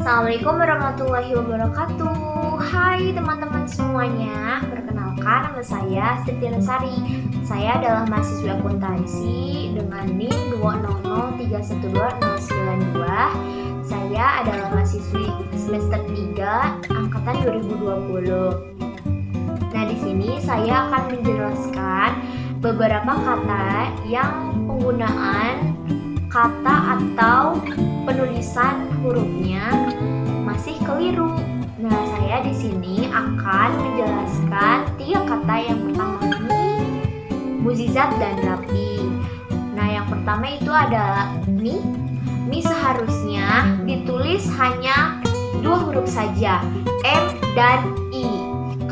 Assalamualaikum warahmatullahi wabarakatuh. Hai teman-teman semuanya, perkenalkan nama saya Siti Lesari. Saya adalah mahasiswi akuntansi dengan NIM 200312092. Saya adalah mahasiswi semester 3 angkatan 2020. Nah, di sini saya akan menjelaskan beberapa kata yang penggunaan kata atau penulisan hurufnya masih keliru. Nah, saya di sini akan menjelaskan 3 kata. Yang pertama mi, mukjizat dan rapi. Nah, yang pertama itu adalah mi. Mi seharusnya ditulis hanya 2 huruf saja, M dan I.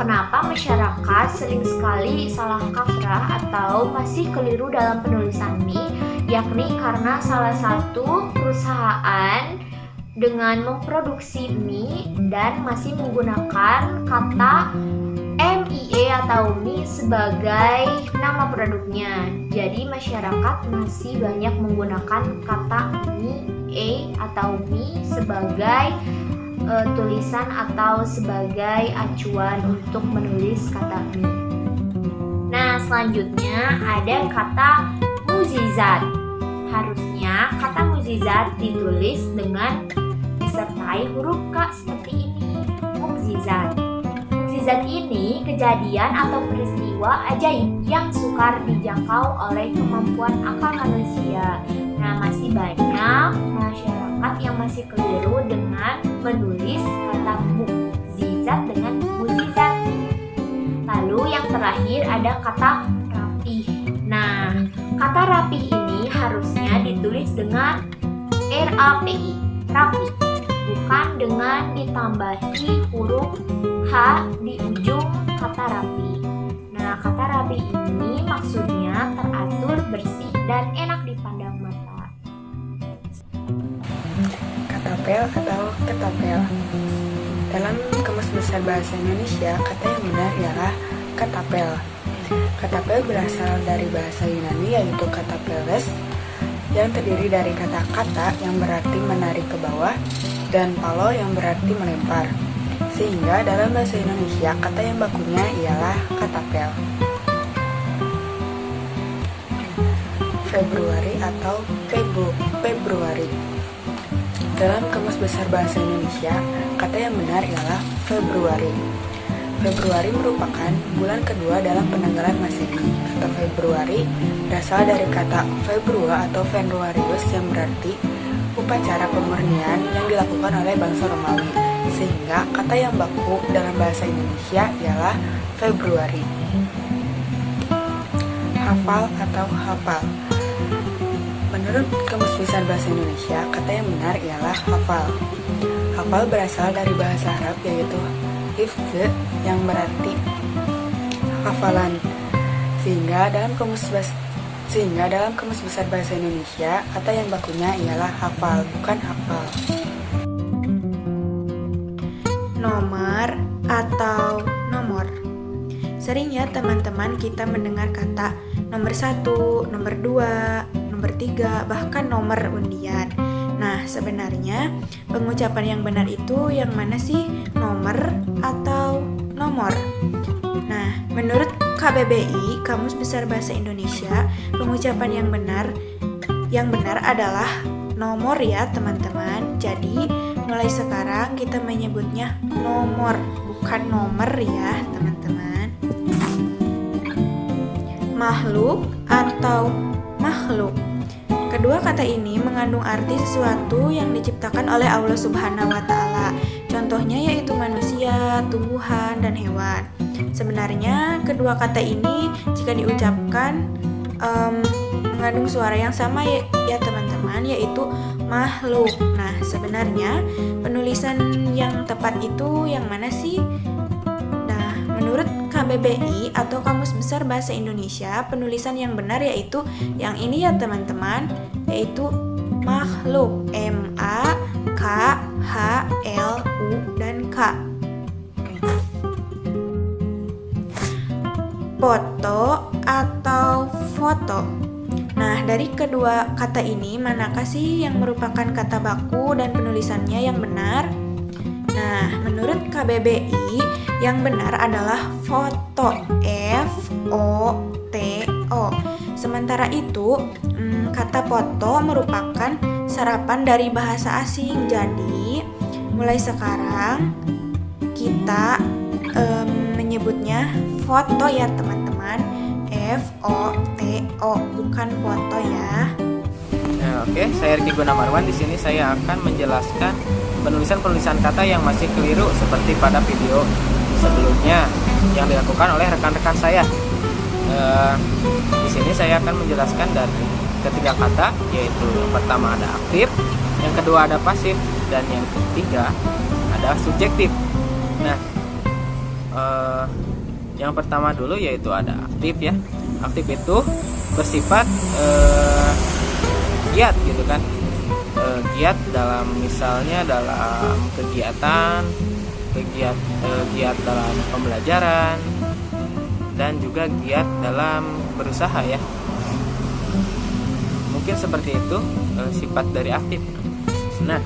Kenapa masyarakat sering sekali salah kaprah atau masih keliru dalam penulisan mi? Yakni karena salah satu perusahaan dengan memproduksi mie dan masih menggunakan kata MIE atau mie sebagai nama produknya. Jadi masyarakat masih banyak menggunakan kata mie atau mie sebagai tulisan atau sebagai acuan untuk menulis kata mie. Nah, selanjutnya ada kata mukjizat. Harusnya kata mukjizat ditulis dengan disertai huruf K seperti ini. Mukjizat. Mukjizat ini kejadian atau peristiwa ajaib yang sukar dijangkau oleh kemampuan akal manusia. Nah, masih banyak masyarakat yang masih keliru dengan menulis kata mukjizat dengan mukjizat. Lalu yang terakhir ada kata rapih. Nah, kata rapih ini harusnya ditulis dengan RAPI, rapi, bukan dengan ditambahi huruf H di ujung kata rapi. Nah, kata rapi ini maksudnya teratur, bersih, dan enak dipandang mata. Katapel atau ketapel. Dalam Kamus Besar Bahasa Indonesia, kata yang benar ialah katapel. Katapel berasal dari bahasa Yunani yaitu katapeles yang terdiri dari kata-kata yang berarti menarik ke bawah dan palo yang berarti melempar. Sehingga dalam bahasa Indonesia kata yang bakunya ialah katapel. Februari atau Februari. Dalam Kamus Besar Bahasa Indonesia, kata yang benar ialah Februari. Februari merupakan bulan kedua dalam penanggalan Masehi. Kata Februari berasal dari kata Februa atau Februarius yang berarti upacara pemurnian yang dilakukan oleh bangsa Romawi. Sehingga kata yang baku dalam bahasa Indonesia ialah Februari. Hafal atau hafal. Menurut Kamus Besar Bahasa Indonesia, kata yang benar ialah hafal. Hafal berasal dari bahasa Arab yaitu hifz yang berarti hafalan. Sehingga dalam Kamus Besar Bahasa Indonesia, kata yang bakunya ialah hafal, bukan hafal. Nomor atau nomor. Sering ya teman-teman kita mendengar kata nomor 1, nomor 2, nomor 3, bahkan nomor undian. Nah, sebenarnya pengucapan yang benar itu yang mana sih? Nomor atau nomor? Nah, menurut KBBI, Kamus Besar Bahasa Indonesia, pengucapan yang benar adalah nomor ya, teman-teman. Jadi, mulai sekarang kita menyebutnya nomor, bukan nomor ya, teman-teman. Makhluk atau makhluk. Kedua kata ini mengandung arti sesuatu yang diciptakan oleh Allah Subhanahu wa Ta'ala. Contohnya yaitu manusia, tumbuhan, dan hewan. Sebenarnya kedua kata ini jika diucapkan mengandung suara yang sama ya teman-teman, yaitu makhluk. Nah, sebenarnya penulisan yang tepat itu yang mana sih? Nah, menurut KBBI atau Kamus Besar Bahasa Indonesia, penulisan yang benar yaitu yang ini ya teman-teman, yaitu makhluk, M-A-K-H-L-U dan K. Foto atau foto. Nah, dari kedua kata ini, manakah sih yang merupakan kata baku dan penulisannya yang benar? Nah, menurut KBBI yang benar adalah foto, F-O-T-O. Sementara itu, kata foto merupakan serapan dari bahasa asing. Jadi, mulai sekarang kita menyebutnya foto ya teman-teman, F-O-T-O, bukan foto ya. Nah, oke, saya Riki Gunamarwan. Di sini saya akan menjelaskan penulisan kata yang masih keliru seperti pada video sebelumnya yang dilakukan oleh rekan-rekan saya. Di sini saya akan menjelaskan dari ketiga kata, yaitu yang pertama ada aktif, yang kedua ada pasif, dan yang ketiga ada subjektif. Nah, yang pertama dulu yaitu ada aktif ya. Aktif itu bersifat giat gitu kan, giat dalam misalnya dalam kegiatan, giat dalam pembelajaran, dan juga giat dalam berusaha ya. Mungkin seperti itu sifat dari aktif. Nah,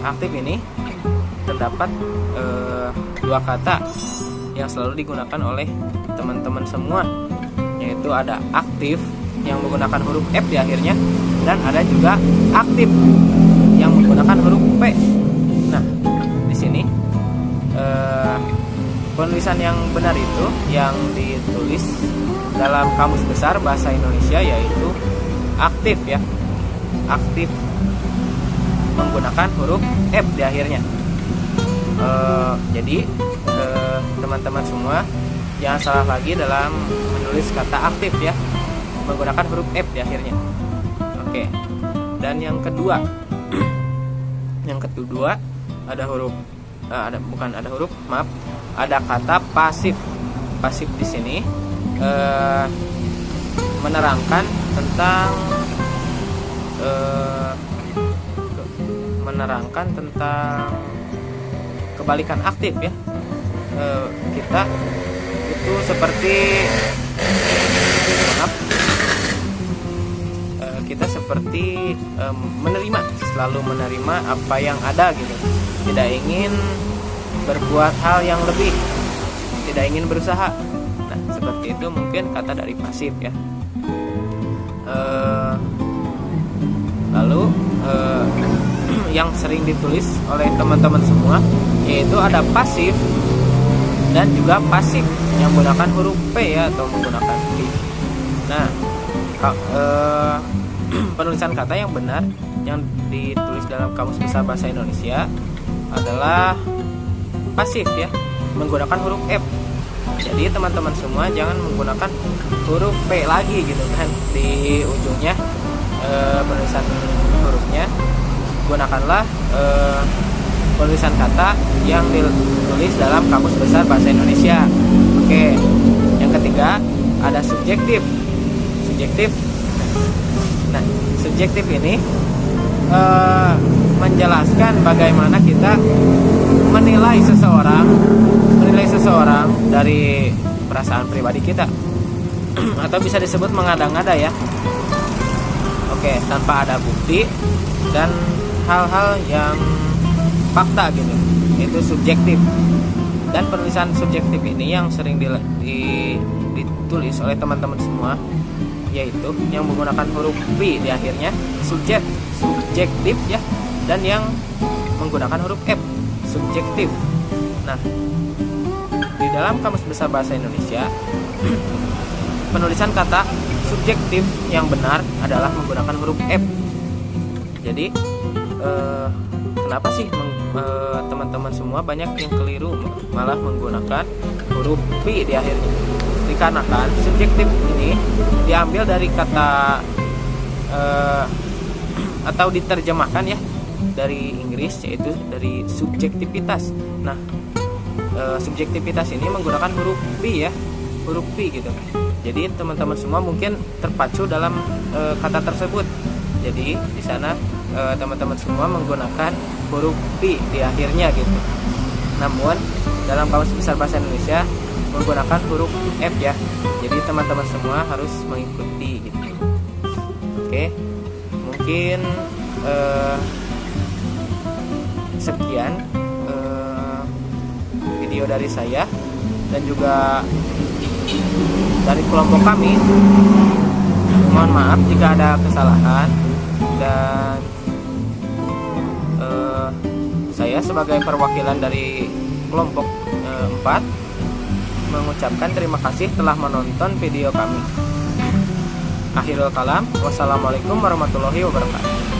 aktif ini terdapat dua kata yang selalu digunakan oleh teman-teman semua, yaitu ada aktif yang menggunakan huruf F di akhirnya, dan ada juga aktif yang menggunakan huruf P. Nah, di sini penulisan yang benar itu yang ditulis dalam Kamus Besar Bahasa Indonesia yaitu aktif ya. Aktif menggunakan huruf F di akhirnya. Jadi teman-teman semua jangan salah lagi dalam menulis kata aktif ya, menggunakan huruf F di akhirnya. Oke. Dan yang kedua, ada huruf ada kata pasif. Pasif di sini menerangkan tentang kebalikan aktif ya. Kita itu seperti menerima, selalu menerima apa yang ada gitu, tidak ingin berbuat hal yang lebih, tidak ingin berusaha. Nah, seperti itu mungkin kata dari pasif ya. Lalu yang sering ditulis oleh teman-teman semua yaitu ada pasif dan juga pasif yang menggunakan huruf P ya, atau menggunakan P. Nah, penulisan kata yang benar yang ditulis dalam Kamus Besar Bahasa Indonesia adalah pasif ya, menggunakan huruf F. Jadi teman-teman semua jangan menggunakan huruf P lagi gitu kan di ujungnya penulisan hurufnya. Gunakanlah penulisan kata yang ditulis dalam Kamus Besar Bahasa Indonesia. Oke. Yang ketiga ada subjektif. Nah, subjektif ini menjelaskan bagaimana kita menilai seseorang dari perasaan pribadi kita atau bisa disebut mengada-ngada ya. Oke, tanpa ada bukti dan hal-hal yang fakta gitu, itu subjektif. Dan penulisan subjektif ini yang sering ditulis oleh teman-teman semua yaitu yang menggunakan huruf P di akhirnya, subjektif ya, dan yang menggunakan huruf F, subjektif. Nah, di dalam Kamus Besar Bahasa Indonesia penulisan kata subjektif yang benar adalah menggunakan huruf F. Jadi kenapa sih teman-teman semua banyak yang keliru malah menggunakan huruf P di akhirnya? Dikarenakan subjektif ini diambil dari kata atau diterjemahkan ya dari Inggris, yaitu dari subjektivitas. Nah, subjektivitas ini menggunakan huruf P ya, huruf P gitu. Jadi teman-teman semua mungkin terpacu dalam kata tersebut. Jadi di sana teman-teman semua menggunakan huruf P di akhirnya gitu. Namun dalam Kamus Besar Bahasa Indonesia menggunakan huruf F ya. Jadi teman-teman semua harus mengikuti gitu. Oke. Mungkin video dari saya dan juga dari kelompok kami. Mohon maaf jika ada kesalahan, dan saya sebagai perwakilan dari kelompok 4 mengucapkan terima kasih telah menonton video kami. Akhirul kalam, wassalamualaikum warahmatullahi wabarakatuh.